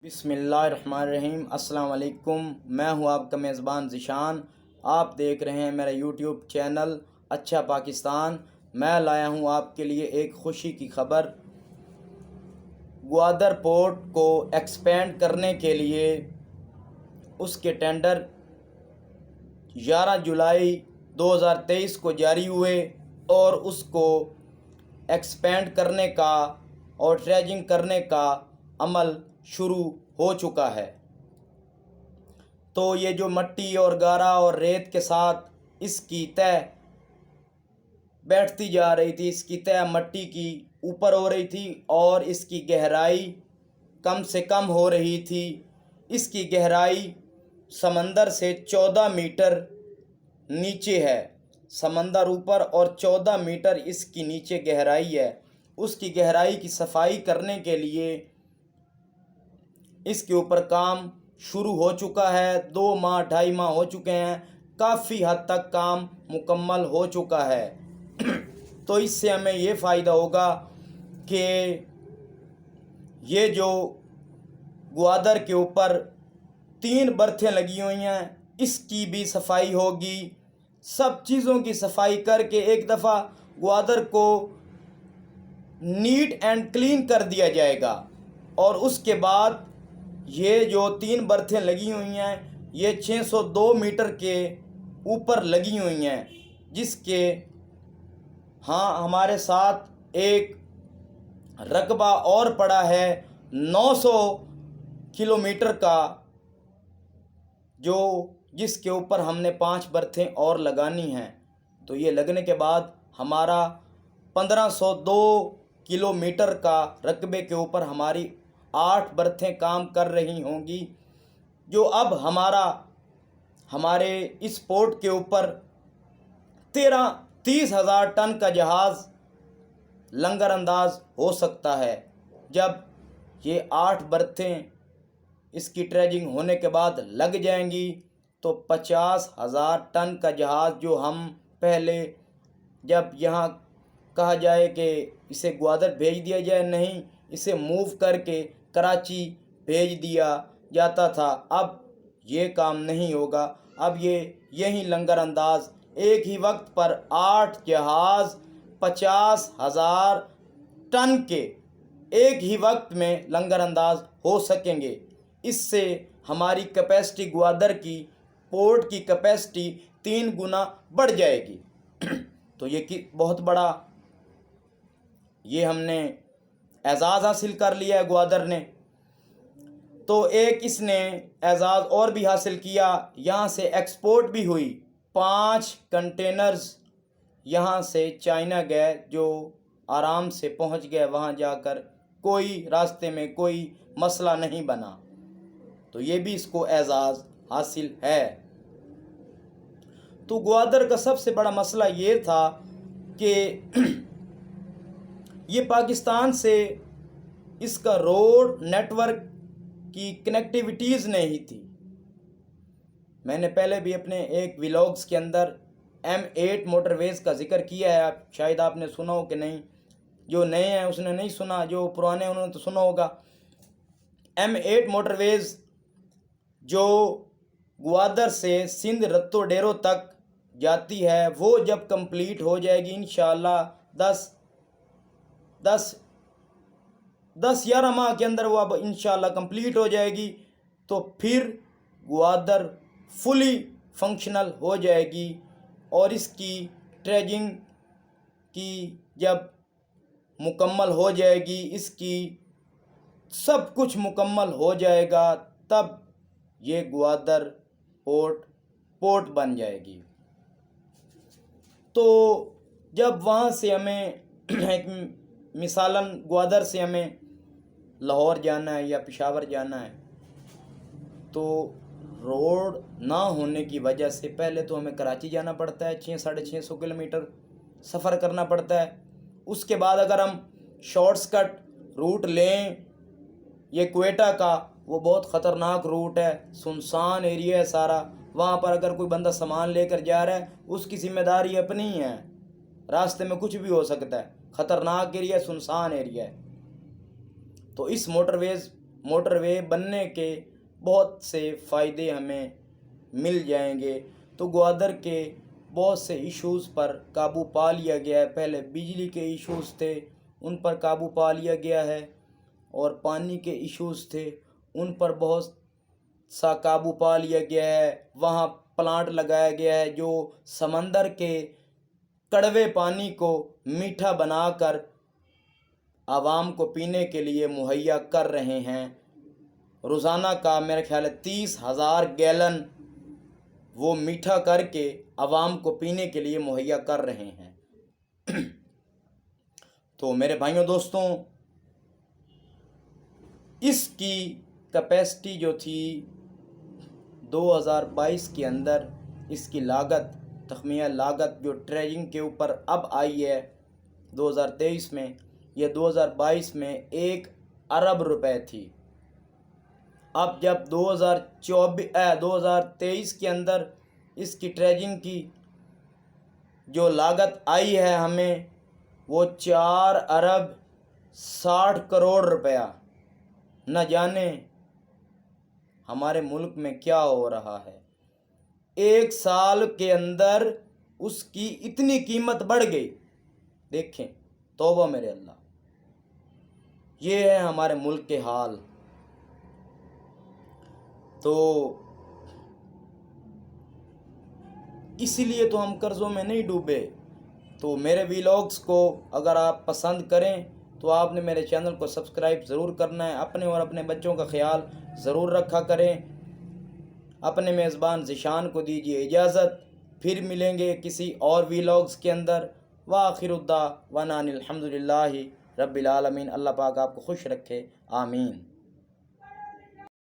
بسم اللہ الرحمن الرحیم۔ السلام علیکم، میں ہوں آپ کا میزبان ذیشان۔ آپ دیکھ رہے ہیں میرا یوٹیوب چینل اچھا پاکستان۔ میں لایا ہوں آپ کے لیے ایک خوشی کی خبر۔ گوادر پورٹ کو ایکسپینڈ کرنے کے لیے اس کے ٹینڈر 11 جولائی 2023 کو جاری ہوئے اور اس کو ایکسپینڈ کرنے کا اور ڈریجنگ کرنے کا عمل شروع ہو چکا ہے۔ تو یہ جو مٹی اور گارا اور ریت کے ساتھ اس کی تہ بیٹھتی جا رہی تھی، اس کی تہ مٹی کی اوپر ہو رہی تھی اور اس کی گہرائی کم سے کم ہو رہی تھی۔ اس کی گہرائی سمندر سے 14 میٹر نیچے ہے۔ سمندر اوپر اور 14 میٹر اس کی نیچے گہرائی ہے۔ اس کی گہرائی کی صفائی کرنے کے لیے اس کے اوپر کام شروع ہو چکا ہے۔ 2 ماہ 2.5 ماہ ہو چکے ہیں، کافی حد تک کام مکمل ہو چکا ہے۔ تو اس سے ہمیں یہ فائدہ ہوگا کہ یہ جو گوادر کے اوپر 3 برتھیں لگی ہوئی ہیں، اس کی بھی صفائی ہوگی۔ سب چیزوں کی صفائی کر کے ایک دفعہ گوادر کو نیٹ اینڈ کلین کر دیا جائے گا، اور اس کے بعد یہ جو 3 برتھیں لگی ہوئی ہیں یہ 602 میٹر کے اوپر لگی ہوئی ہیں، جس کے ہمارے ساتھ ایک رقبہ اور پڑا ہے 900 کلومیٹر کا، جس کے اوپر ہم نے 5 برتھیں اور لگانی ہیں۔ تو یہ لگنے کے بعد ہمارا 1502 کلومیٹر کا رقبے کے اوپر ہماری 8 برتھیں کام کر رہی ہوں گی، جو اب ہمارے اس پورٹ کے اوپر 30,000 ٹن کا جہاز لنگر انداز ہو سکتا ہے۔ جب یہ 8 برتھیں اس کی ٹریجنگ ہونے کے بعد لگ جائیں گی تو 50,000 ٹن کا جہاز، جو ہم پہلے جب یہاں کہا جائے کہ اسے گوادر بھیج دیا جائے، نہیں، اسے موو کر کے کراچی بھیج دیا جاتا تھا، اب یہ کام نہیں ہوگا۔ اب یہی لنگر انداز ایک ہی وقت پر 8 جہاز 50,000 ٹن کے ایک ہی وقت میں لنگر انداز ہو سکیں گے۔ اس سے ہماری کیپیسٹی، گوادر کی پورٹ کی کیپیسٹی 3 گنا بڑھ جائے گی۔ تو یہ بہت بڑا ہم نے اعزاز حاصل کر لیا ہے گوادر نے۔ تو ایک اس نے اعزاز اور بھی حاصل کیا، یہاں سے ایکسپورٹ بھی ہوئی۔ 5 کنٹینرز یہاں سے چائنا گئے، جو آرام سے پہنچ گئے، وہاں جا کر کوئی راستے میں کوئی مسئلہ نہیں بنا۔ تو یہ بھی اس کو اعزاز حاصل ہے۔ تو گوادر کا سب سے بڑا مسئلہ یہ تھا کہ یہ پاکستان سے اس کا روڈ نیٹ ورک کی کنیکٹیویٹیز نہیں تھی۔ میں نے پہلے بھی اپنے ایک ویلاگز کے اندر M8 موٹر ویز کا ذکر کیا ہے، شاید آپ نے سنا ہو کہ نہیں۔ جو نئے ہیں اس نے نہیں سنا، جو پرانے انہوں نے تو سنا ہوگا۔ M8 موٹر ویز جو گوادر سے سندھ رتو ڈیرو تک جاتی ہے، وہ جب کمپلیٹ ہو جائے گی انشاءاللہ 10-11 ماہ کے اندر وہ اب انشاءاللہ کمپلیٹ ہو جائے گی، تو پھر گوادر فلی فنکشنل ہو جائے گی، اور اس کی ٹریجنگ کی جب مکمل ہو جائے گی، اس کی سب کچھ مکمل ہو جائے گا، تب یہ گوادر پورٹ بن جائے گی۔ تو جب وہاں سے ہمیں مثالاً گوادر سے ہمیں لاہور جانا ہے یا پشاور جانا ہے، تو روڈ نہ ہونے کی وجہ سے پہلے تو ہمیں کراچی جانا پڑتا ہے، 600-650 کلومیٹر سفر کرنا پڑتا ہے۔ اس کے بعد اگر ہم شارٹس کٹ روٹ لیں، یہ کوئٹہ کا، وہ بہت خطرناک روٹ ہے، سنسان ایریا ہے سارا، وہاں پر اگر کوئی بندہ سامان لے کر جا رہا ہے اس کی ذمہ داری اپنی ہے، راستے میں کچھ بھی ہو سکتا ہے، خطرناک ایریا، سنسان ایریا ہے۔ تو اس موٹر ویز موٹر وے بننے کے بہت سے فائدے ہمیں مل جائیں گے۔ تو گوادر کے بہت سے ایشوز پر قابو پا لیا گیا ہے۔ پہلے بجلی کے ایشوز تھے، ان پر قابو پا لیا گیا ہے، اور پانی کے ایشوز تھے، ان پر بہت سا قابو پا لیا گیا ہے۔ وہاں پلانٹ لگایا گیا ہے جو سمندر کے کڑوے پانی کو میٹھا بنا کر عوام کو پینے کے لیے مہیا کر رہے ہیں۔ روزانہ کا میرا خیال ہے 30,000 گیلن وہ میٹھا کر کے عوام کو پینے کے لیے مہیا کر رہے ہیں۔ تو میرے بھائیوں دوستوں، اس کی کیپیسٹی جو تھی 2022 کے اندر، اس کی لاگت، تخمینہ لاگت جو ڈریجنگ کے اوپر اب آئی ہے 2023 میں، یہ 2022 میں 1 ارب روپے تھی۔ اب جب 2023 کے اندر اس کی ڈریجنگ کی جو لاگت آئی ہے ہمیں، وہ 4 ارب 60 کروڑ روپیہ۔ نہ جانے ہمارے ملک میں کیا ہو رہا ہے، 1 سال کے اندر اس کی اتنی قیمت بڑھ گئی۔ دیکھیں، توبہ میرے اللہ، یہ ہے ہمارے ملک کے حال۔ تو اسی لیے تو ہم قرضوں میں نہیں ڈوبے۔ تو میرے ویلاگز کو اگر آپ پسند کریں تو آپ نے میرے چینل کو سبسکرائب ضرور کرنا ہے۔ اپنے اور اپنے بچوں کا خیال ضرور رکھا کریں۔ اپنے میزبان ذیشان کو دیجیے اجازت، پھر ملیں گے کسی اور ویلاگز کے اندر۔ وآخر الدعوانا الحمدللہ رب العالمین۔ اللہ پاک آپ کو خوش رکھے، آمین۔